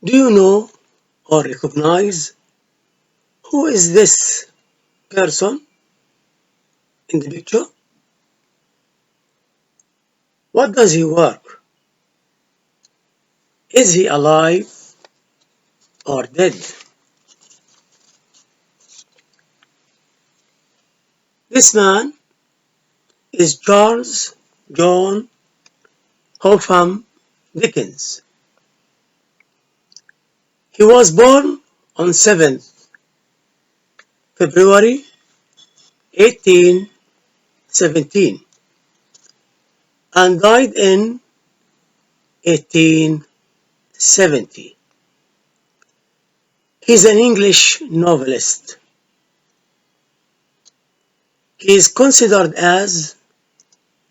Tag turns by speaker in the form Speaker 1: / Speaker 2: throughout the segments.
Speaker 1: Do you know or recognize who is this person in the picture? What does he work? Is he alive or dead? This man is Charles John Hopham Dickens. He was born on 7th February 1817 and died in 1870. He's an English novelist. He is considered as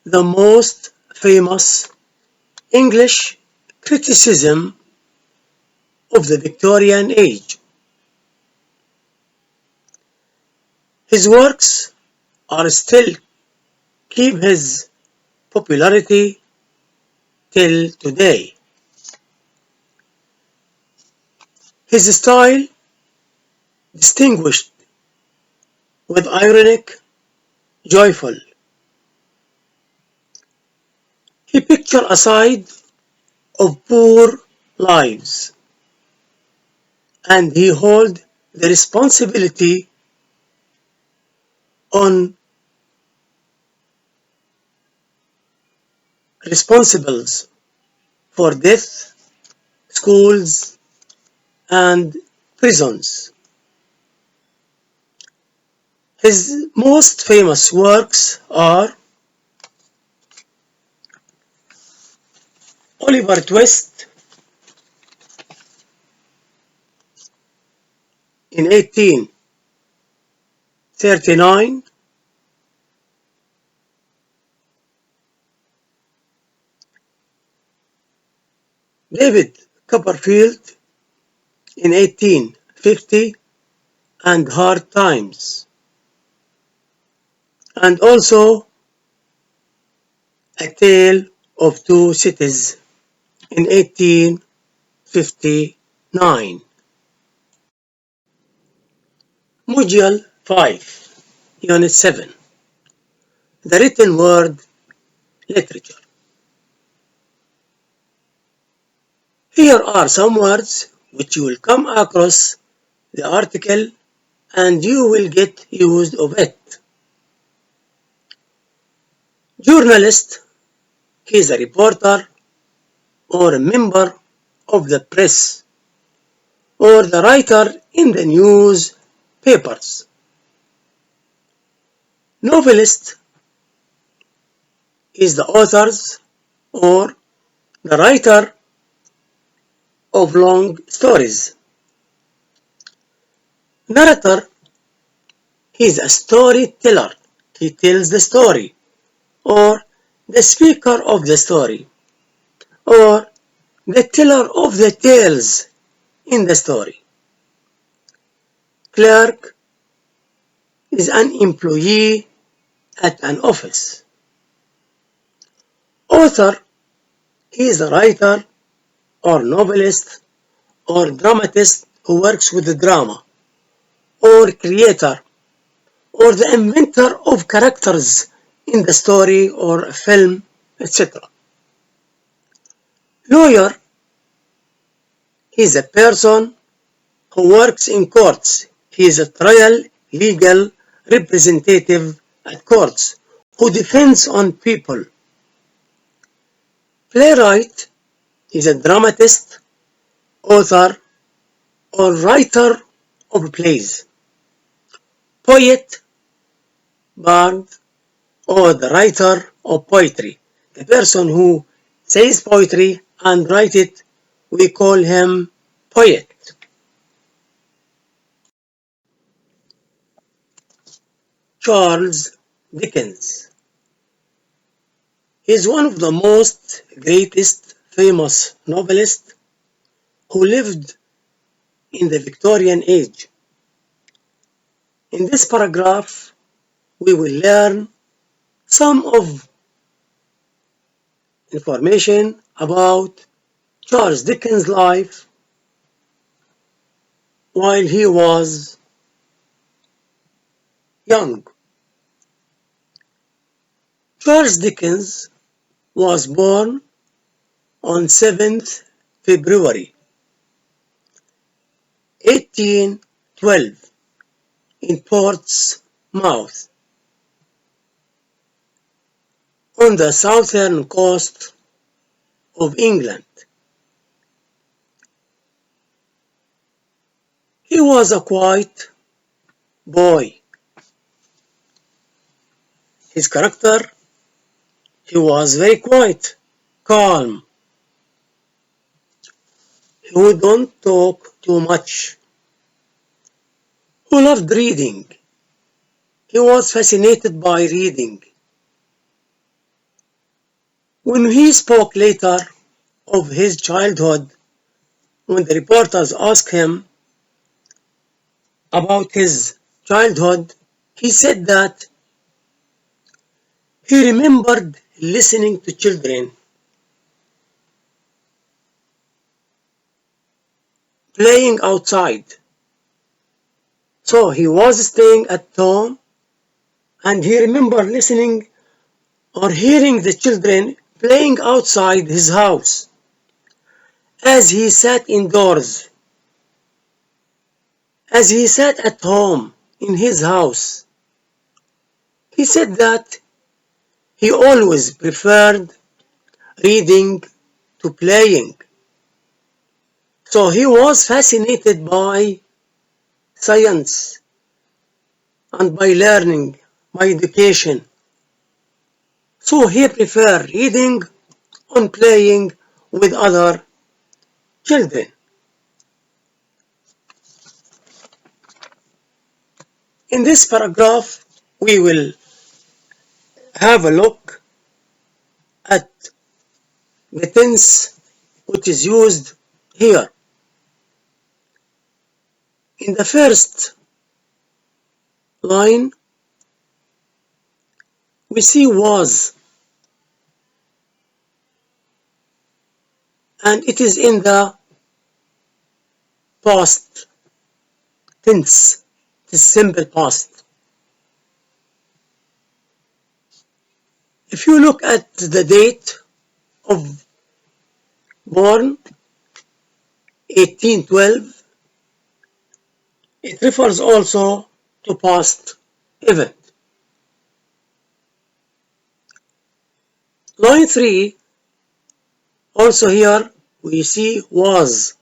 Speaker 1: the most famous English criticism of the Victorian age. His works are still keep his popularity till today. His style distinguished with ironic, joyful. He pictured a side of poor lives, and he held the responsibility on responsibles for death, schools, and prisons. His most famous works are Oliver Twist in 1839, David Copperfield in 1850, and Hard Times, and also A Tale of Two Cities in 1859. Module 5, Unit 7, The Written Word Literature. Here are some words which you will come across the article and you will get used of it. Journalist, he is a reporter or a member of the press or the writer in the newspapers. Novelist is the authors or the writer of long stories. Narrator, he is a storyteller. He tells the story, or the speaker of the story, or the teller of the tales in the story. Clerk is an employee at an office. Author, he is a writer or novelist or dramatist who works with the drama, or creator, or the inventor of characters in the story or a film, etc. Lawyer, he is a person who works in courts. He is a trial legal representative at courts who defends on people. Playwright is a dramatist, author, or writer of plays. Poet, bard, or the writer of poetry. The person who says poetry and writes it, we call him poet. Charles Dickens. He is one of the most greatest famous novelists who lived in the Victorian age. In this paragraph, we will learn some of information about Charles Dickens' life, while he was young. Charles Dickens was born on 7th February 1812 in Portsmouth, on the southern coast of England. He was a quiet boy. His character, he was very quiet, calm. He wouldn't talk too much. Who loved reading. He was fascinated by reading. When he spoke later of his childhood, when the reporters asked him about his childhood, he said that he remembered listening to children playing outside. So he was staying at home and he remembered listening or hearing the children playing outside his house as he sat indoors, as he sat at home in his house. He said that he always preferred reading to playing. So he was fascinated by science and by learning, by education. So he preferred reading on playing with other children. In this paragraph, we will have a look at the tense which is used here. In the first line, we see was, and it is in the past tense, the simple past. If you look at the date of born, 1812, it refers also to past event. Line 3, also here we see was.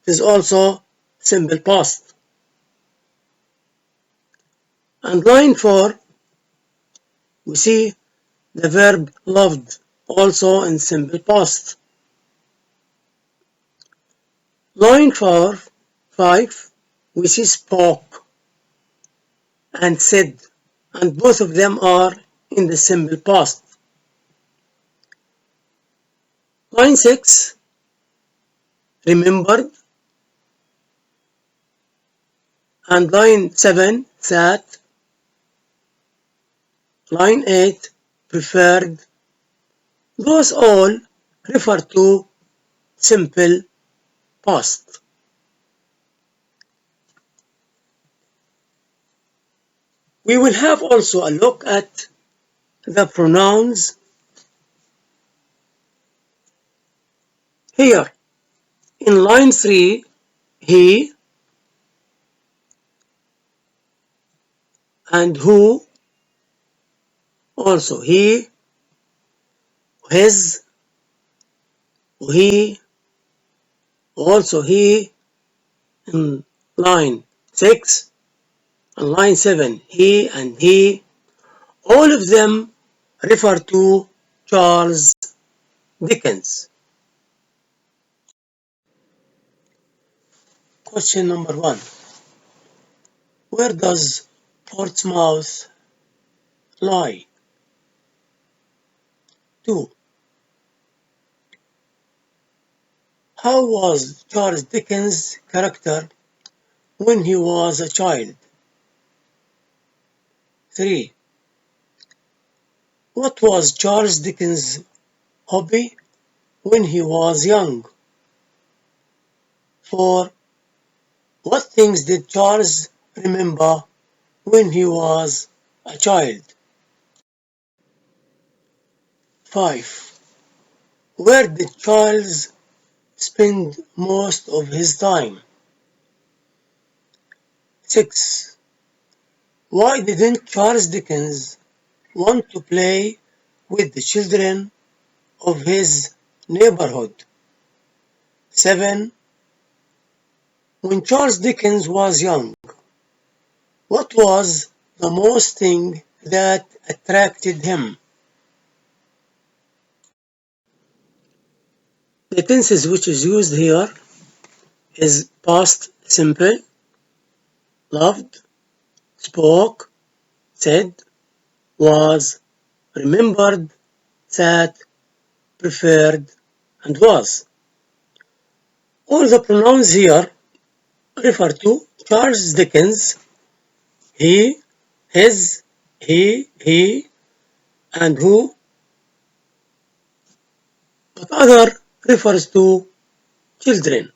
Speaker 1: It is also simple past. And line 4, we see the verb loved, also in simple past. Line 5, we see spoke and said, and both of them are in the simple past. Line 6, remembered, and line 7, sat. Line 8, preferred. Those all refer to simple past. We will have also a look at the pronouns here. In line 3, he and who, also he, his, he, also he. In line 6 and line 7, he and he. All of them refer to Charles Dickens. Question number 1. Where does Portsmouth lie? 2. How was Charles Dickens' character when he was a child? 3. What was Charles Dickens' hobby when he was young? 4. What things did Charles remember when he was a child? 5. Where did Charles spend most of his time? 6. Why didn't Charles Dickens want to play with the children of his neighborhood? 7. When Charles Dickens was young, what was the most thing that attracted him? The tenses which is used here is past simple, loved, spoke, said, was, remembered, sat, preferred, and was. All the pronouns here refer to Charles Dickens, he, his, he, and who, but other refers to children.